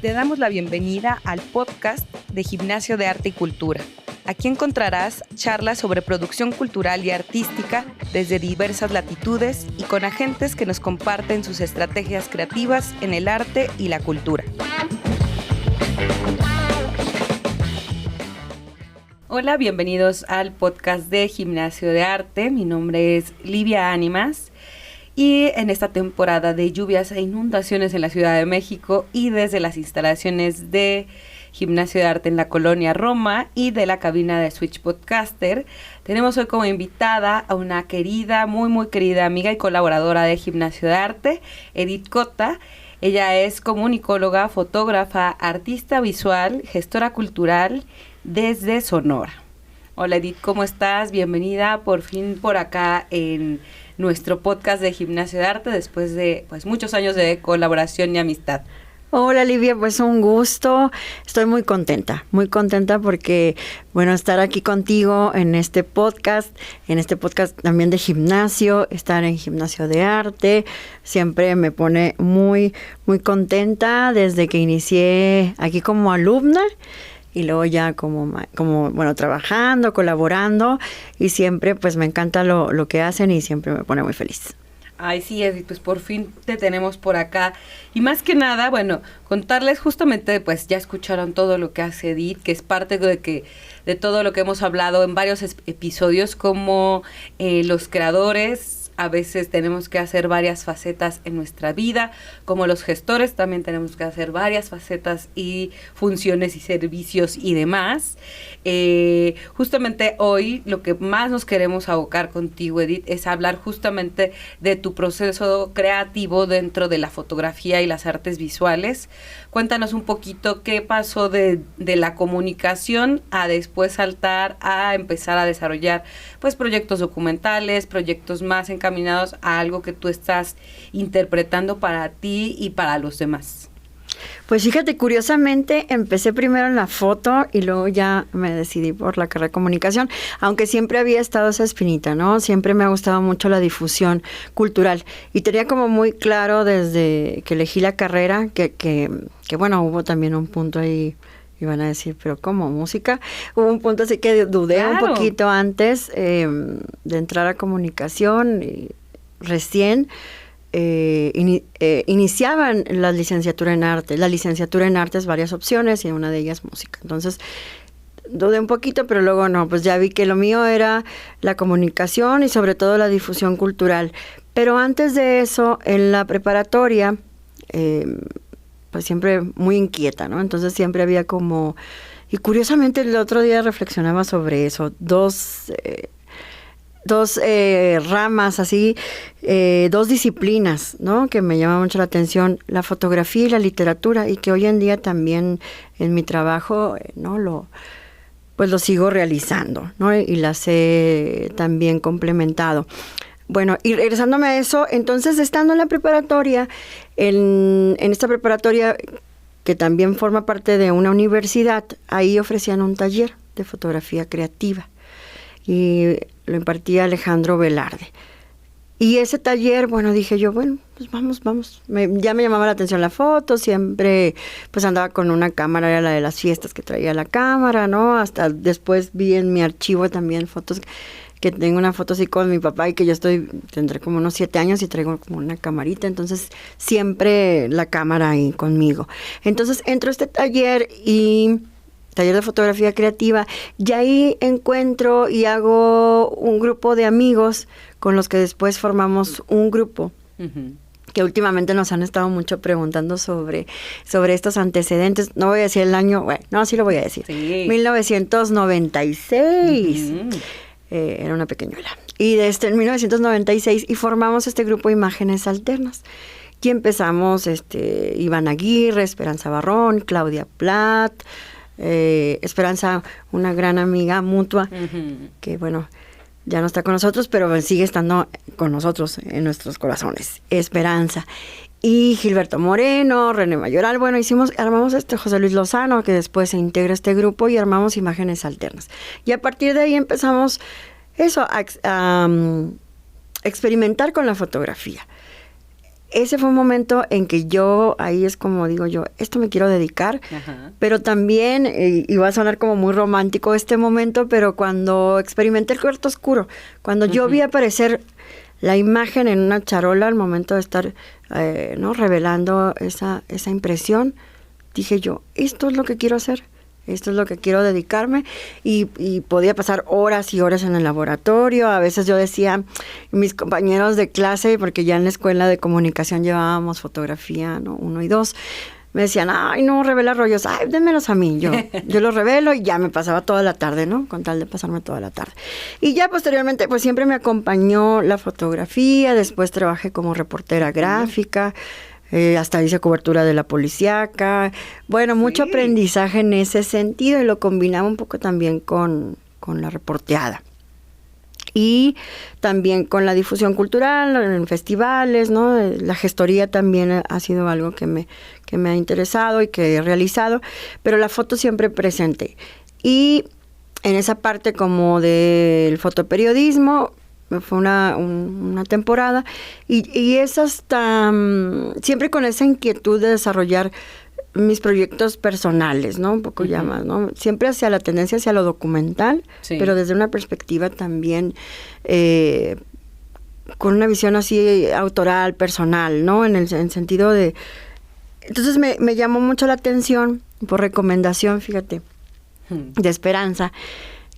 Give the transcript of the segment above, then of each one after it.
te damos la bienvenida al podcast de Gimnasio de Arte y Cultura. Aquí encontrarás charlas sobre producción cultural y artística desde diversas latitudes y con agentes que nos comparten sus estrategias creativas en el arte y la cultura. Hola, bienvenidos al podcast de Gimnasio de Arte. Mi nombre es Livia Ánimas y en esta temporada de lluvias e inundaciones en la Ciudad de México y desde las instalaciones de Gimnasio de Arte en la Colonia Roma y de la cabina de Switch Podcaster, tenemos hoy como invitada a una querida, muy querida amiga y colaboradora de Gimnasio de Arte, Edith Cota. Ella es comunicóloga, fotógrafa, artista visual, gestora cultural desde Sonora. Hola Edith, ¿cómo estás? Bienvenida por fin por acá en nuestro podcast de Gimnasio de Arte después de muchos años de colaboración y amistad. Hola Livia, pues un gusto, estoy muy contenta porque, estar aquí contigo en este podcast también de gimnasio, estar en Gimnasio de Arte, siempre me pone muy contenta desde que inicié aquí como alumna y luego ya como trabajando, colaborando y siempre pues me encanta lo que hacen y siempre me pone muy feliz. Ay, sí, Edith, pues por fin te tenemos por acá. Y más que nada, contarles justamente, pues ya escucharon todo lo que hace Edith, que es parte de todo lo que hemos hablado en varios episodios, como los creadores a veces tenemos que hacer varias facetas en nuestra vida, como los gestores también tenemos que hacer varias facetas y funciones y servicios y demás. Justamente hoy lo que más nos queremos abocar contigo, Edith, es hablar justamente de tu proceso creativo dentro de la fotografía y las artes visuales. Cuéntanos un poquito qué pasó de la comunicación a después saltar a empezar a desarrollar pues proyectos documentales, proyectos más encaminados a algo que tú estás interpretando para ti y para los demás. Pues fíjate, curiosamente empecé primero en la foto y luego ya me decidí por la carrera de comunicación, aunque siempre había estado esa espinita, ¿no? Siempre me ha gustado mucho la difusión cultural y tenía como muy claro desde que elegí la carrera que hubo también un punto ahí. Iban a decir, pero ¿cómo? ¿Música? Hubo un punto así que dudé un poquito antes de entrar a comunicación. Y recién iniciaban la licenciatura en arte. La licenciatura en arte es varias opciones y una de ellas música. Entonces, dudé un poquito, pero luego no, pues ya vi que lo mío era la comunicación y sobre todo la difusión cultural. Pero antes de eso, en la preparatoria, pues siempre muy inquieta, ¿no? Entonces siempre había como... Y curiosamente el otro día reflexionaba sobre eso, dos ramas así, dos disciplinas, ¿no? Que me llama mucho la atención, la fotografía y la literatura, y que hoy en día también en mi trabajo, ¿no? Lo sigo realizando, ¿no? Y las he también complementado. Bueno, y regresándome a eso, entonces estando en la preparatoria, en esta preparatoria que también forma parte de una universidad, ahí ofrecían un taller de fotografía creativa y lo impartía Alejandro Velarde. Y ese taller, dije yo, pues vamos. Ya me llamaba la atención la foto, siempre pues andaba con una cámara, era la de las fiestas que traía la cámara, ¿no? Hasta después vi en mi archivo también fotos que tengo una foto así con mi papá y que tendré como unos 7 años y traigo como una camarita, entonces siempre la cámara ahí conmigo. Entonces entro a este taller de fotografía creativa, y ahí encuentro y hago un grupo de amigos con los que después formamos un grupo. Uh-huh. Que últimamente nos han estado mucho preguntando sobre estos antecedentes. No voy a decir el año, sí lo voy a decir. Sí. 1996. Uh-huh. Era una pequeñuela. Y desde en 1996 y formamos este grupo Imágenes Alternas. Y empezamos Iván Aguirre, Esperanza Barrón, Claudia Platt, Esperanza, una gran amiga mutua, uh-huh. Que ya no está con nosotros, pero sigue estando con nosotros en nuestros corazones. Esperanza. Y Gilberto Moreno, René Mayoral, armamos José Luis Lozano, que después se integra a este grupo y armamos Imágenes Alternas. Y a partir de ahí empezamos a experimentar con la fotografía. ese fue un momento en que yo, ahí es como digo yo, esto me quiero dedicar, Ajá. pero también, y va a sonar como muy romántico este momento, pero cuando experimenté el cuarto oscuro, cuando yo vi aparecer la imagen en una charola al momento de estar ¿no? revelando esa impresión, dije yo, esto es lo que quiero hacer. Esto es lo que quiero dedicarme y podía pasar horas y horas en el laboratorio. A veces yo decía, mis compañeros de clase, porque ya en la escuela de comunicación llevábamos fotografía, ¿no? 1 y 2, me decían, ay, no, revela rollos, ay, démelos a mí. Yo los revelo y ya me pasaba toda la tarde, ¿no? Con tal de pasarme toda la tarde. Y ya posteriormente, pues siempre me acompañó la fotografía, después trabajé como reportera gráfica, hasta hice cobertura de la policíaca. Bueno, mucho aprendizaje en ese sentido y lo combinaba un poco también con la reporteada. Y también con la difusión cultural, en festivales, ¿no? La gestoría también ha sido algo que me ha interesado y que he realizado, pero la foto siempre presente. Y en esa parte como del fotoperiodismo, fue una temporada y es hasta siempre con esa inquietud de desarrollar mis proyectos personales, ¿no? Un poco ya más, ¿no? Siempre hacia la tendencia hacia lo documental, pero desde una perspectiva también con una visión así autoral, personal, ¿no? En sentido de... Entonces me llamó mucho la atención, por recomendación, fíjate, de Esperanza,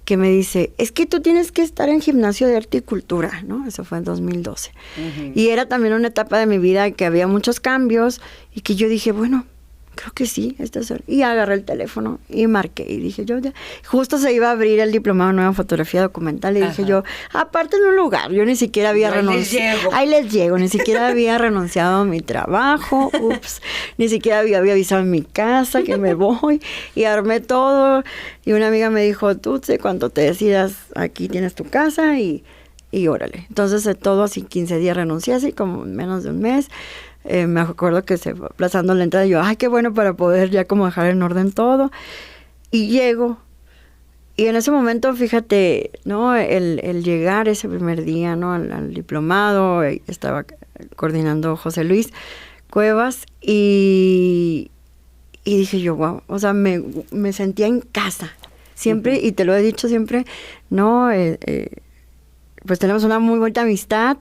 que me dice, es que tú tienes que estar en Gimnasio de Arte y Cultura, ¿no? Eso fue en 2012. Y era también una etapa de mi vida que había muchos cambios y que yo dije, bueno, creo que sí, y agarré el teléfono y marqué y dije yo, ya, justo se iba a abrir el diplomado en nueva fotografía documental y dije yo, aparte en un lugar, yo ni siquiera había renunciado, ahí les llego, ni siquiera había renunciado a mi trabajo, ni siquiera había avisado en mi casa que me voy y armé todo y una amiga me dijo, tú sé cuando te decidas, aquí tienes tu casa y órale, entonces todo así 15 días renuncié, así como en menos de un mes. Me acuerdo que se fue aplazando la entrada y yo, ay, qué bueno para poder ya como dejar en orden todo. Y llego. Y en ese momento, fíjate, ¿no? El llegar ese primer día, ¿no? Al diplomado, estaba coordinando José Luis Cuevas y dije yo, wow, o sea, me sentía en casa. Siempre, y te lo he dicho siempre, ¿no? Pues tenemos una muy buena amistad,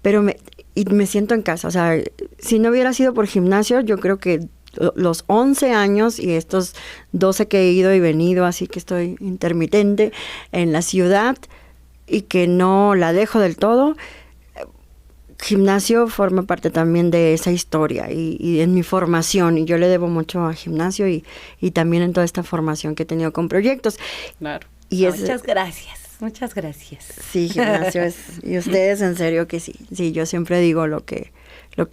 pero me siento en casa. O sea, si no hubiera sido por gimnasio, yo creo que los 11 años y estos 12 que he ido y venido, así que estoy intermitente en la ciudad y que no la dejo del todo, gimnasio forma parte también de esa historia y en mi formación, y yo le debo mucho a gimnasio y también en toda esta formación que he tenido con proyectos. Claro. Y muchas gracias. Muchas gracias. Sí, gimnasio y ustedes en serio que sí. Sí, yo siempre digo lo que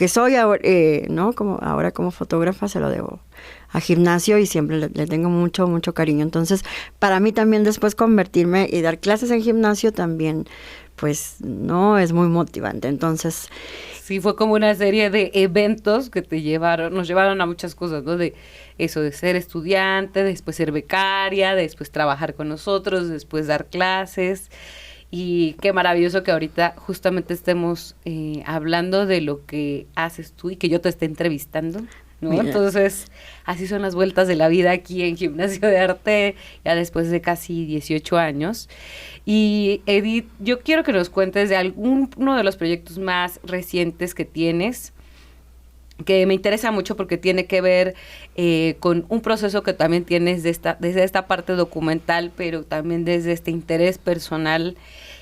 soy ahora, ¿no? Ahora como fotógrafa se lo debo a gimnasio y siempre le tengo mucho, mucho cariño. Entonces, para mí también después convertirme y dar clases en gimnasio también, pues, no, es muy motivante. Entonces... Sí, fue como una serie de eventos que nos llevaron a muchas cosas, ¿no? De eso, de ser estudiante, después ser becaria, después trabajar con nosotros, después dar clases. Y qué maravilloso que ahorita justamente estemos hablando de lo que haces tú y que yo te esté entrevistando, ¿no? Mira. Entonces, así son las vueltas de la vida aquí en Gimnasio de Arte, ya después de casi 18 años. Y Edith, yo quiero que nos cuentes de uno de los proyectos más recientes que tienes, que me interesa mucho porque tiene que ver con un proceso que también tienes desde esta parte documental, pero también desde este interés personal,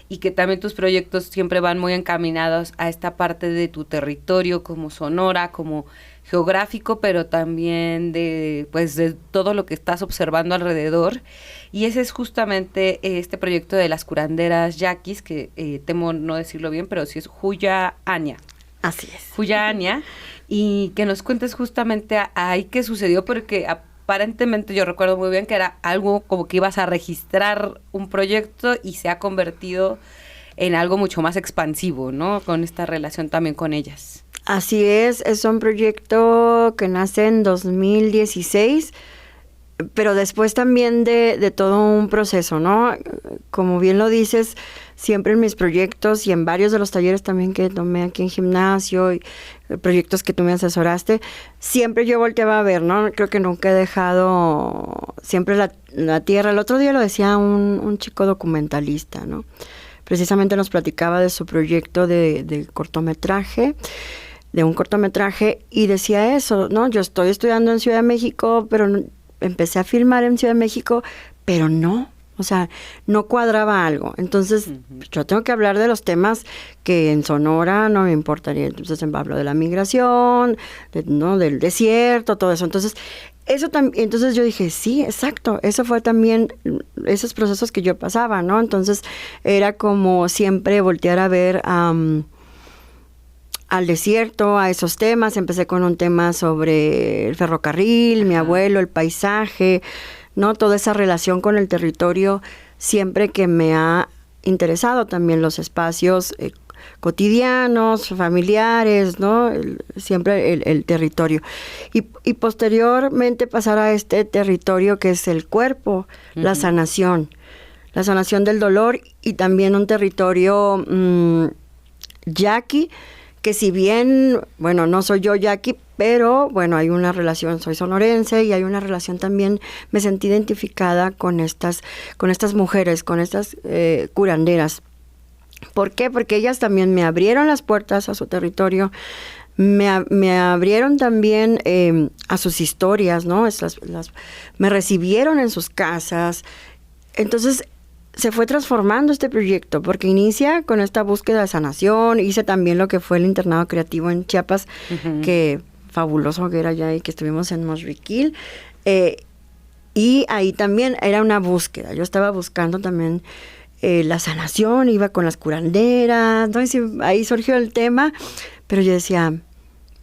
y que también tus proyectos siempre van muy encaminados a esta parte de tu territorio como Sonora, como geográfico, pero también de todo lo que estás observando alrededor. Y ese es justamente este proyecto de las curanderas yaquis, que temo no decirlo bien, pero sí es Huya-Aña. Así es. Huya-Aña, y que nos cuentes justamente ahí qué sucedió, porque aparentemente yo recuerdo muy bien que era algo como que ibas a registrar un proyecto y se ha convertido en algo mucho más expansivo, ¿no? Con esta relación también con ellas. Así es un proyecto que nace en 2016, pero después también de todo un proceso, ¿no? Como bien lo dices, siempre en mis proyectos y en varios de los talleres también que tomé aquí en gimnasio y proyectos que tú me asesoraste, siempre yo volteaba a ver, ¿no? Creo que nunca he dejado siempre la tierra. El otro día lo decía un chico documentalista, ¿no? Precisamente nos platicaba de su proyecto de cortometraje, de un cortometraje, y decía eso, ¿no? Yo estoy estudiando en Ciudad de México, pero empecé a filmar en Ciudad de México, pero no, o sea, no cuadraba algo. Entonces, yo tengo que hablar de los temas que en Sonora no me importaría. Entonces, hablo de la migración, ¿no? Del desierto, todo eso. Entonces, eso también, entonces yo dije, sí, exacto, eso fue también esos procesos que yo pasaba, ¿no? Entonces, era como siempre voltear a ver al desierto, a esos temas. Empecé con un tema sobre el ferrocarril, mi abuelo, el paisaje, ¿no? Toda esa relación con el territorio, siempre que me ha interesado también los espacios cotidianos, familiares, ¿no? Siempre el territorio. Y posteriormente pasar a este territorio que es el cuerpo, la sanación del dolor, y también un territorio yaqui, que si bien, bueno, no soy yo yaqui, pero bueno, hay una relación, soy sonorense, y hay una relación también, me sentí identificada con estas mujeres, con estas curanderas. ¿Por qué? Porque ellas también me abrieron las puertas a su territorio, me abrieron también a sus historias, ¿no? Me recibieron en sus casas. Entonces, se fue transformando este proyecto, porque inicia con esta búsqueda de sanación. Hice también lo que fue el internado creativo en Chiapas, que fabuloso que era allá, y que estuvimos en Mosriquil. Y ahí también era una búsqueda. Yo estaba buscando también la sanación, iba con las curanderas, ¿no? Y ahí surgió el tema, pero yo decía,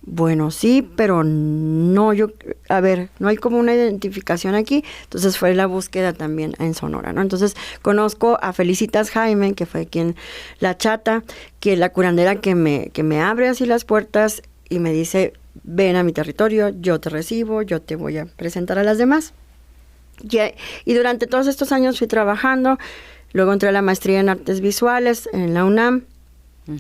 bueno, sí, pero no, a ver, no hay como una identificación aquí. Entonces fue la búsqueda también en Sonora, ¿no? Entonces conozco a Felicitas Jaime, que fue la chata, que es la curandera que me abre así las puertas y me dice, ven a mi territorio, yo te recibo, yo te voy a presentar a las demás. Y durante todos estos años fui trabajando. Luego entré a la maestría en artes visuales en la UNAM.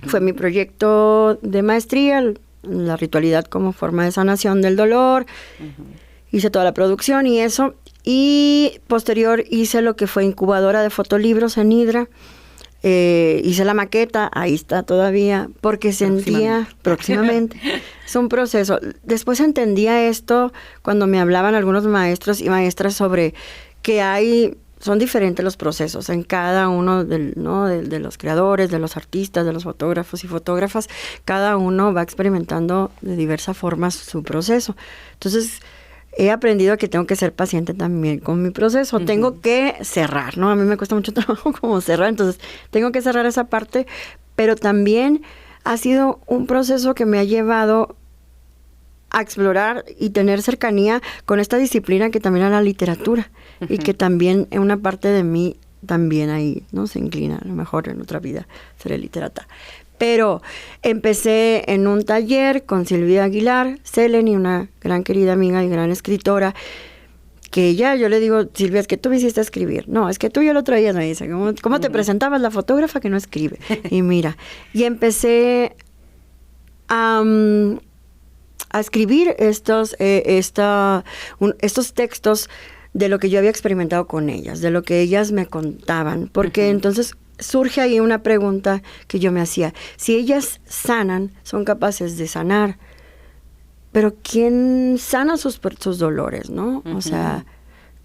Fue mi proyecto de maestría, la ritualidad como forma de sanación del dolor. Hice toda la producción y eso. Y posterior hice lo que fue incubadora de fotolibros en Hidra. Hice la maqueta, ahí está todavía, porque sentía próximamente. Es un proceso. Después entendía esto cuando me hablaban algunos maestros y maestras sobre que son diferentes los procesos en cada uno de los creadores, de los artistas, de los fotógrafos y fotógrafas. Cada uno va experimentando de diversas formas su proceso. Entonces, he aprendido que tengo que ser paciente también con mi proceso. Tengo que cerrar, ¿no? A mí me cuesta mucho trabajo como cerrar, entonces tengo que cerrar esa parte, pero también ha sido un proceso que me ha llevado a explorar y tener cercanía con esta disciplina que también era la literatura, y que también en una parte de mí también ahí, ¿no? Se inclina, a lo mejor en otra vida seré literata. Pero empecé en un taller con Silvia Aguilar, Seleni, una gran querida amiga y gran escritora, que yo le digo, Silvia, es que tú me hiciste escribir. No, es que tú yo lo traías, me dice, ¿cómo te presentabas la fotógrafa que no escribe? Y mira, y empecé a escribir estos textos de lo que yo había experimentado con ellas, de lo que ellas me contaban, porque entonces surge ahí una pregunta que yo me hacía. Si ellas sanan, son capaces de sanar, pero ¿quién sana sus dolores, no? O sea,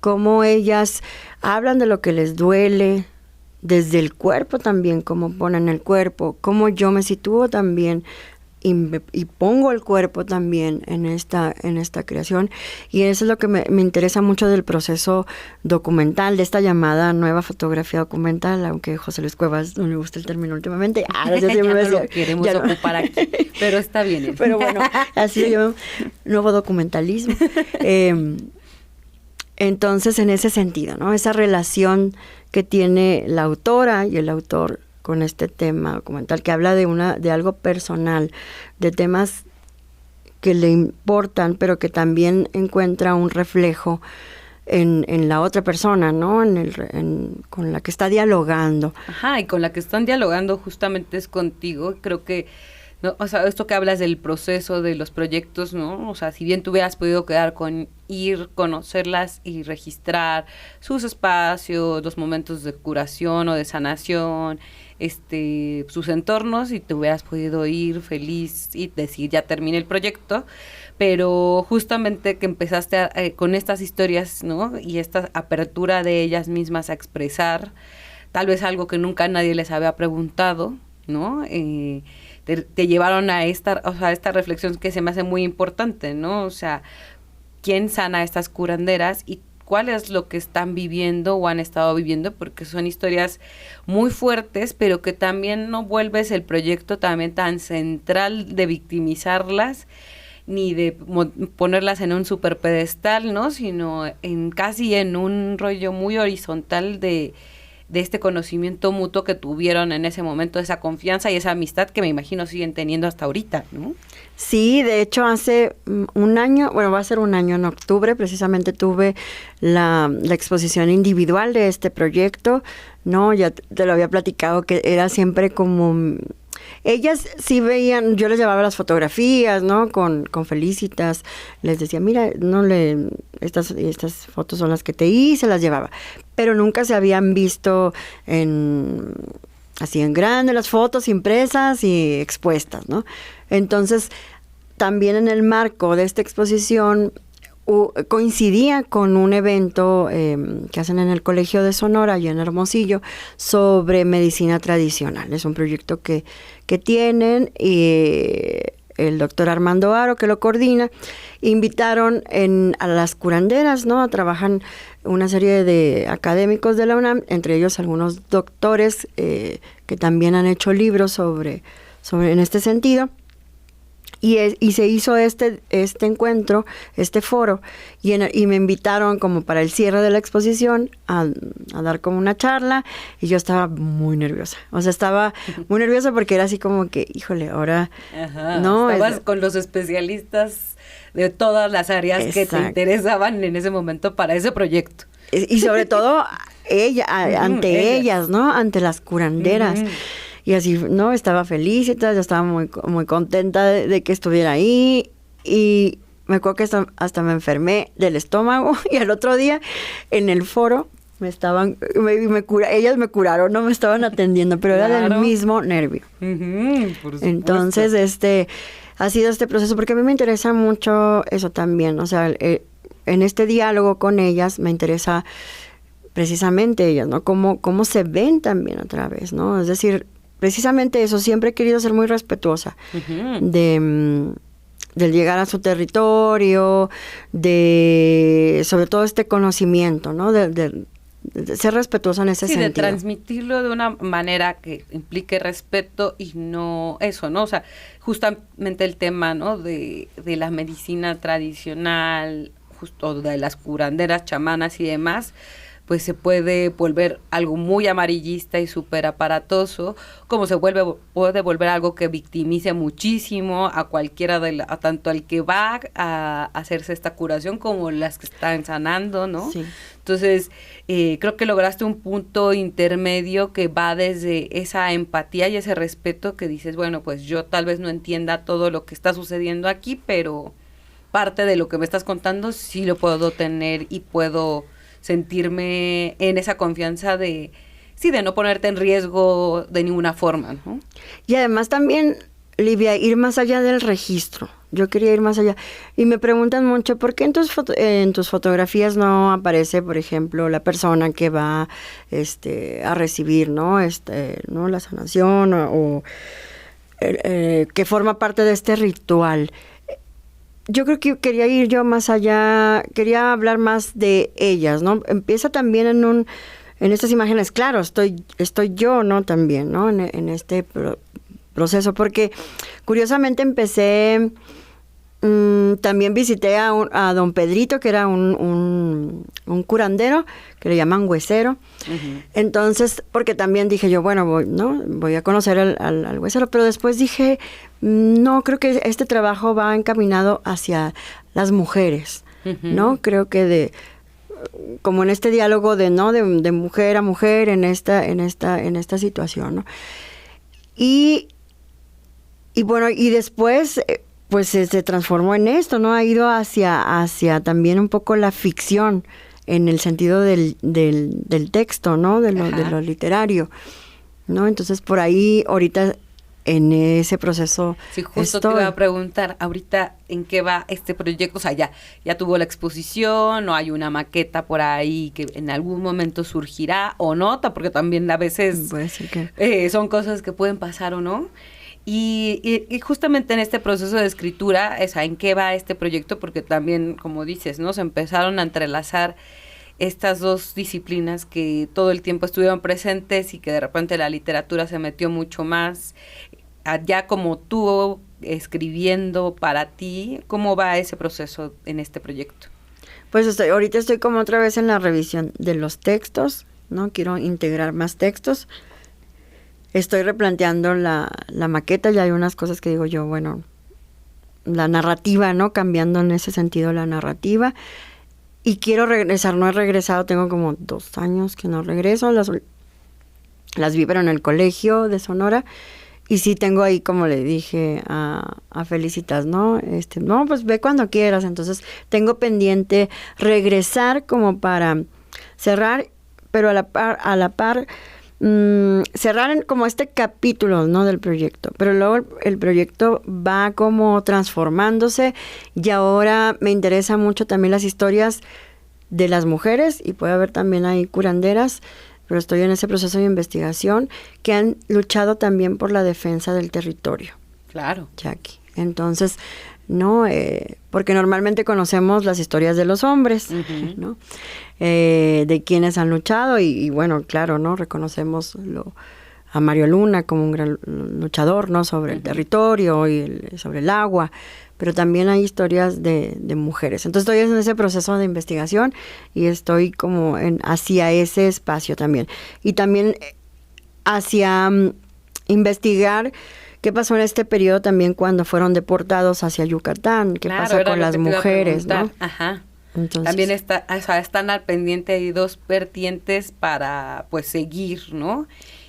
cómo ellas hablan de lo que les duele, desde el cuerpo también, cómo ponen el cuerpo, cómo yo me sitúo también y pongo el cuerpo también en esta creación. Y eso es lo que me interesa mucho del proceso documental, de esta llamada nueva fotografía documental, aunque José Luis Cuevas no le gusta el término últimamente. Ya no lo queremos ocupar aquí, pero está bien. Pero bueno, así lo llamo nuevo documentalismo. Entonces, en ese sentido, ¿no? Esa relación que tiene la autora y el autor con este tema documental, que habla de algo personal, de temas que le importan, pero que también encuentra un reflejo en la otra persona, ¿no? Con la que está dialogando. Ajá, y con la que están dialogando justamente es contigo. Creo que, no, o sea, esto que hablas del proceso de los proyectos, ¿no? O sea, si bien tú hubieras podido quedar con ir, conocerlas y registrar sus espacios, los momentos de curación o de sanación, sus entornos, y te hubieras podido ir feliz y decir, ya terminé el proyecto, pero justamente que empezaste con estas historias, ¿no? Y esta apertura de ellas mismas a expresar, tal vez algo que nunca nadie les había preguntado, ¿no? Te llevaron a esta reflexión que se me hace muy importante, ¿no? O sea, ¿quién sana a estas curanderas y cuál es lo que están viviendo o han estado viviendo? Porque son historias muy fuertes, pero que también no vuelves el proyecto también tan central de victimizarlas ni de ponerlas en un super pedestal, ¿no? Sino casi en un rollo muy horizontal de este conocimiento mutuo que tuvieron en ese momento, esa confianza y esa amistad que me imagino siguen teniendo hasta ahorita, ¿no? Sí, de hecho hace un año, bueno, va a ser un año en octubre, precisamente tuve la exposición individual de este proyecto, ¿no? Ya te lo había platicado que era siempre como... Ellas sí veían, yo les llevaba las fotografías, ¿no? Con Felicitas, les decía, mira, estas fotos son las que te hice, las llevaba. Pero nunca se habían visto así en grande las fotos impresas y expuestas, ¿no? Entonces, también en el marco de esta exposición coincidía con un evento que hacen en el Colegio de Sonora, allá en Hermosillo, sobre medicina tradicional. Es un proyecto que tienen y el doctor Armando Aro, que lo coordina, invitaron a las curanderas, ¿no? Trabajan una serie de académicos de la UNAM, entre ellos algunos doctores que también han hecho libros sobre en este sentido. Y se hizo este encuentro, este foro, y me invitaron como para el cierre de la exposición a dar como una charla, y yo estaba muy nerviosa. O sea, estaba muy nerviosa porque era así como que, híjole, ahora... Ajá, no estabas con los especialistas de todas las áreas que te interesaban en ese momento para ese proyecto. Y sobre todo ante ellas, ¿no? Ante las curanderas. Y así, ¿no? Estaba feliz y tal, yo estaba muy, muy contenta de que estuviera ahí. Y me acuerdo que hasta me enfermé del estómago. Y al otro día, en el foro, ellas me curaron, no me estaban atendiendo, pero era del mismo nervio. Por supuesto. Entonces, ha sido este proceso, porque a mí me interesa mucho eso también. O sea, en este diálogo con ellas me interesa precisamente ellas, ¿no? Cómo se ven también otra vez, ¿no? Es decir, precisamente eso, siempre he querido ser muy respetuosa del llegar a su territorio, sobre todo este conocimiento, ¿no? De ser respetuosa en ese sentido. Sí, de transmitirlo de una manera que implique respeto y no eso, ¿no? O sea, justamente el tema, ¿no? De la medicina tradicional, justo de las curanderas, chamanas y demás, pues se puede volver algo muy amarillista y súper aparatoso, como puede volver algo que victimice muchísimo a cualquiera a tanto al que va a hacerse esta curación como las que están sanando, ¿no? Sí. Entonces, creo que lograste un punto intermedio que va desde esa empatía y ese respeto que dices, bueno, pues yo tal vez no entienda todo lo que está sucediendo aquí, pero parte de lo que me estás contando sí lo puedo tener y puedo sentirme en esa confianza de no ponerte en riesgo de ninguna forma, ¿no? Y además también, Livia, ir más allá del registro. Yo quería ir más allá. Y me preguntan mucho, ¿por qué en tus fotografías no aparece, por ejemplo, la persona que va a recibir, ¿no? ¿no? La sanación o que forma parte de este ritual? Yo creo que quería ir yo más allá, quería hablar más de ellas, ¿no? Empieza también en estas imágenes, claro, estoy yo, ¿no? También, ¿no? En este proceso, porque curiosamente empecé, también visité a don Pedrito, que era un curandero, que le llaman huesero. Uh-huh. Entonces, porque también dije yo, bueno, voy a conocer al huesero, pero después dije, no, creo que este trabajo va encaminado hacia las mujeres, uh-huh. ¿no? Creo que como en este diálogo de, ¿no? De mujer a mujer en esta situación, ¿no? Y bueno, y después, pues se transformó en esto, ¿no? Ha ido hacia también un poco la ficción, en el sentido del texto, ¿no? De lo literario, ¿no? Entonces, por ahí, ahorita, en ese proceso sí, justo te iba a preguntar, ahorita, ¿en qué va este proyecto? O sea, ya tuvo la exposición, o hay una maqueta por ahí que en algún momento surgirá, o no, porque también a veces puede ser que son cosas que pueden pasar o no. Y justamente en este proceso de escritura, ¿en qué va este proyecto? Porque también, como dices, ¿no? Se empezaron a entrelazar estas dos disciplinas que todo el tiempo estuvieron presentes y que de repente la literatura se metió mucho más. Ya como tú escribiendo para ti, ¿cómo va ese proceso en este proyecto? Pues ahorita estoy como otra vez en la revisión de los textos, ¿no? Quiero integrar más textos. Estoy replanteando la maqueta, ya hay unas cosas que digo yo, bueno, la narrativa, ¿no? Cambiando en ese sentido la narrativa. Y quiero regresar, no he regresado, tengo como 2 años que no regreso, las vi pero en el colegio de Sonora. Y sí tengo ahí, como le dije a Felicitas, ¿no? No, pues ve cuando quieras. Entonces tengo pendiente regresar como para cerrar, pero a la par cerrar como este capítulo, ¿no? Del proyecto, pero luego el proyecto va como transformándose y ahora me interesa mucho también las historias de las mujeres y puede haber también ahí curanderas, pero estoy en ese proceso de investigación que han luchado también por la defensa del territorio. Claro. Jackie. Entonces, ¿no? Porque normalmente conocemos las historias de los hombres, uh-huh. ¿no? De quienes han luchado y bueno, claro, ¿no? Reconocemos a Mario Luna como un gran luchador, ¿no? Sobre el territorio y sobre el agua, pero también hay historias de mujeres. Entonces estoy en ese proceso de investigación y estoy como hacia ese espacio también. Y también hacia investigar qué pasó en este periodo también cuando fueron deportados hacia Yucatán, qué pasa con las mujeres, ¿no? Ajá. Entonces, también están al pendiente de 2 vertientes para pues seguir, ¿no?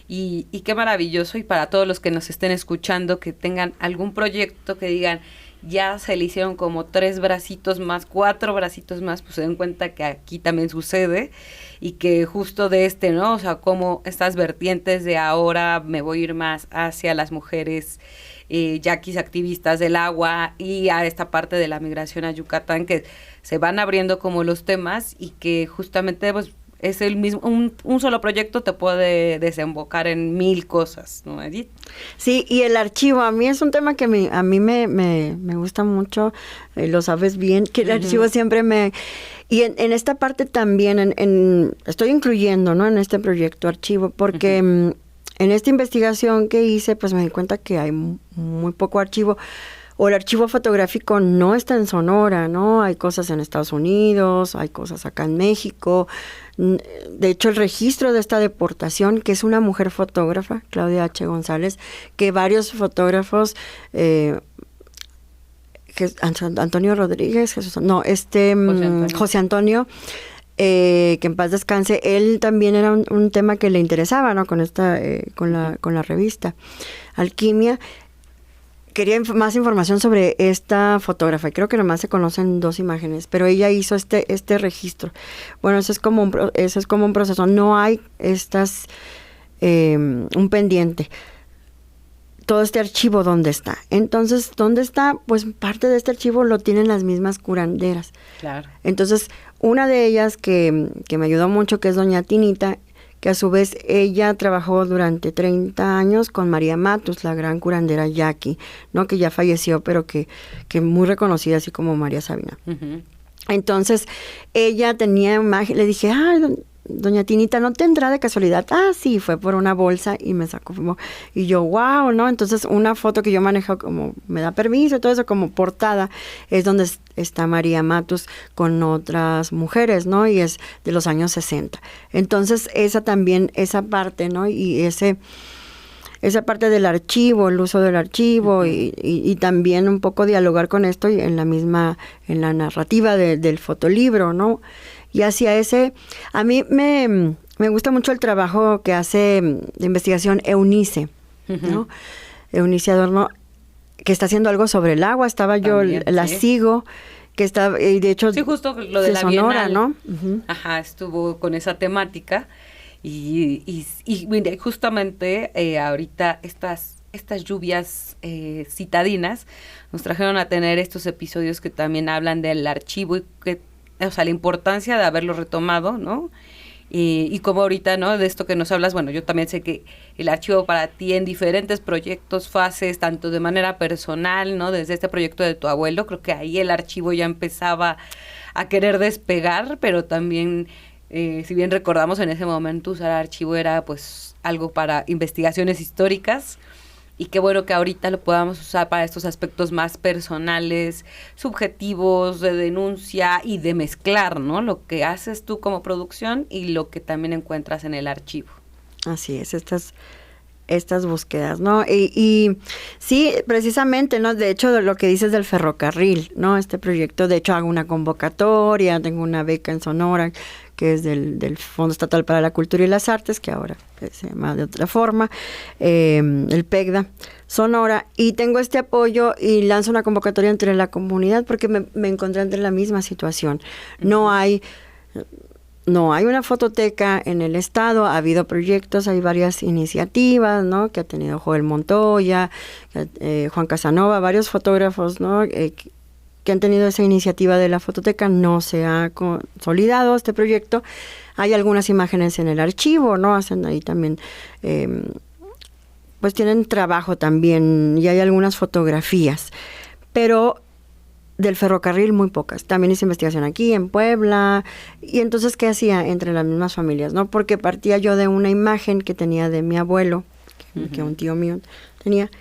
Y qué maravilloso, y para todos los que nos estén escuchando, que tengan algún proyecto que digan, ya se le hicieron como 3 bracitos más, 4 bracitos más, pues se den cuenta que aquí también sucede, y que justo de ¿no? O sea, como estas vertientes de ahora me voy a ir más hacia las mujeres yaquis activistas del agua y a esta parte de la migración a Yucatán, que se van abriendo como los temas y que justamente pues es el mismo, un solo proyecto te puede desembocar en 1000 cosas, ¿no, Edith? Sí, y el archivo, a mí es un tema que a mí me gusta mucho, lo sabes bien, que el archivo siempre y en esta parte también, estoy incluyendo, ¿no? En este proyecto archivo, porque en esta investigación que hice, pues me di cuenta que hay muy poco archivo, o el archivo fotográfico no está en Sonora, ¿no? Hay cosas en Estados Unidos, hay cosas acá en México. De hecho, el registro de esta deportación, que es una mujer fotógrafa, Claudia H. González, que varios fotógrafos, Antonio Rodríguez, José Antonio, que en paz descanse, él también era un tema que le interesaba, ¿no? Con la revista Alquimia. Quería más información sobre esta fotógrafa. Creo que nomás se conocen 2 imágenes, pero ella hizo este registro. Bueno, eso es como un proceso. No hay un pendiente. Todo este archivo, ¿dónde está? Entonces, ¿dónde está? Pues parte de este archivo lo tienen las mismas curanderas. Claro. Entonces, una de ellas que me ayudó mucho, que es doña Tinita, que a su vez ella trabajó durante 30 años con María Matus, la gran curandera yaqui, ¿no? Que ya falleció, pero que muy reconocida, así como María Sabina. Uh-huh. Entonces, ella tenía imagen, le dije, doña Tinita, ¿no tendrá de casualidad? Sí, fue por una bolsa y me sacó, y yo, wow, ¿no? Entonces, una foto que yo manejo como, me da permiso y todo eso, como portada, es donde está María Matus con otras mujeres, ¿no? Y es de los años 60. Entonces, esa parte, ¿no? Y esa parte del archivo, el uso del archivo, uh-huh. y también un poco dialogar con esto y en la narrativa del fotolibro, ¿no? Y hacia ese, a mí me gusta mucho el trabajo que hace de investigación Eunice, ¿no? Eunice Adorno, que está haciendo algo sobre el agua. Estaba También, yo, la sigo, que está, y de hecho, sí, justo lo de la Sonora, Bienal, ¿no? Ajá, estuvo con esa temática y mira, justamente ahorita estas lluvias citadinas nos trajeron a tener estos episodios que también hablan del archivo y que, o sea, la importancia de haberlo retomado, ¿no? Y como ahorita, ¿no? De esto que nos hablas, bueno, yo también sé que el archivo para ti en diferentes proyectos, fases, tanto de manera personal, ¿no? Desde este proyecto de tu abuelo, creo que ahí el archivo ya empezaba a querer despegar, pero también, si bien recordamos en ese momento, usar archivo era pues algo para investigaciones históricas. Y qué bueno que ahorita lo podamos usar para estos aspectos más personales, subjetivos, de denuncia y de mezclar, ¿no? Lo que haces tú como producción y lo que también encuentras en el archivo. Así es, estas búsquedas, ¿no? Y sí, precisamente, ¿no? De hecho, lo que dices del ferrocarril, ¿no? Este proyecto, de hecho, hago una convocatoria, tengo una beca en Sonora, que es del Fondo Estatal para la Cultura y las Artes, que ahora se llama de otra forma, el PECDA Sonora, y tengo este apoyo y lanzo una convocatoria entre la comunidad porque me encontré en la misma situación. No hay una fototeca en el estado, ha habido proyectos, hay varias iniciativas, ¿no? Que ha tenido Joel Montoya, Juan Casanova, varios fotógrafos, ¿no? Que han tenido esa iniciativa de la fototeca. No se ha consolidado este proyecto. Hay algunas imágenes en el archivo, ¿no? Hacen ahí también, pues tienen trabajo también, y hay algunas fotografías, pero del ferrocarril muy pocas. También hice investigación aquí en Puebla, y entonces, ¿qué hacía entre las mismas familias, no? Porque partía yo de una imagen que tenía de mi abuelo, que un tío mío tenía,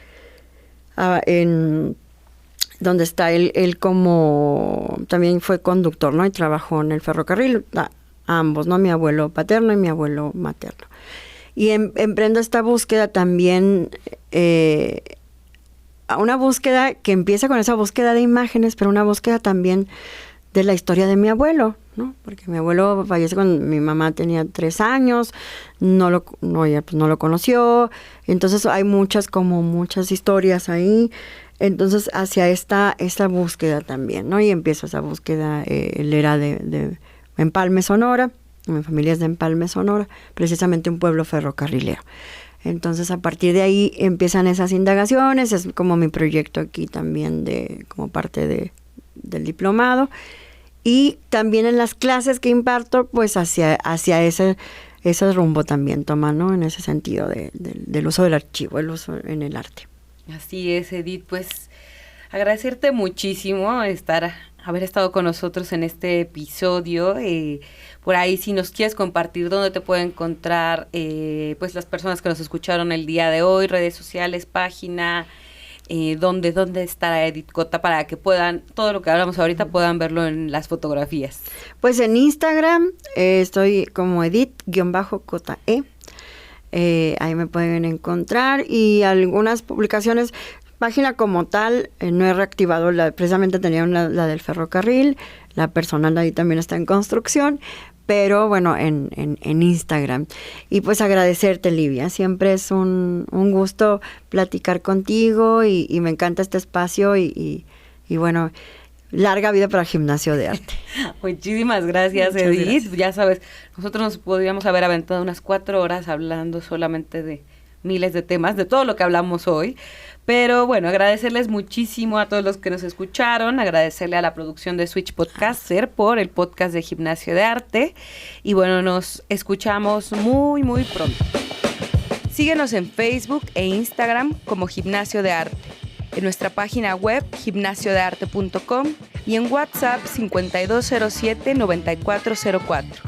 en donde está él como, también fue conductor, ¿no? Y trabajó en el ferrocarril, ambos, ¿no? Mi abuelo paterno y mi abuelo materno. Y emprendo esta búsqueda también, una búsqueda que empieza con esa búsqueda de imágenes, pero una búsqueda también de la historia de mi abuelo, ¿no? Porque mi abuelo falleció cuando mi mamá tenía 3 años, ella pues no lo conoció, entonces hay muchas historias ahí. Entonces, hacia esta búsqueda también, ¿no? Y empiezo esa búsqueda, él era de Empalme, Sonora, mi familia es de Empalme, Sonora, precisamente un pueblo ferrocarrilero. Entonces, a partir de ahí empiezan esas indagaciones, es como mi proyecto aquí también como parte del diplomado. Y también en las clases que imparto, pues hacia ese rumbo también toma, ¿no? En ese sentido del uso del archivo, el uso en el arte. Así es, Edith, pues agradecerte muchísimo haber estado con nosotros en este episodio. Por ahí, si nos quieres compartir dónde te pueden encontrar pues las personas que nos escucharon el día de hoy, redes sociales, página, dónde estará Edith Cota para que puedan, todo lo que hablamos ahorita, puedan verlo en las fotografías. Pues en Instagram estoy como Edith-Cota-E. Ahí me pueden encontrar, y algunas publicaciones, página como tal, no he reactivado, precisamente tenía la del ferrocarril, la personal ahí también está en construcción, pero bueno, en Instagram. Y pues agradecerte, Livia, siempre es un gusto platicar contigo, y me encanta este espacio, y bueno, larga vida para Gimnasio de Arte. Muchísimas gracias, Muchas Edith. gracias. Ya sabes, nosotros nos podríamos haber aventado unas 4 horas hablando solamente de miles de temas, de todo lo que hablamos hoy. Pero bueno, agradecerles muchísimo a todos los que nos escucharon, agradecerle a la producción de Switch Podcaster por el podcast de Gimnasio de Arte. Y bueno, nos escuchamos muy, muy pronto. Síguenos en Facebook e Instagram como Gimnasio de Arte, en nuestra página web gimnasiodearte.com y en WhatsApp 5207-9404.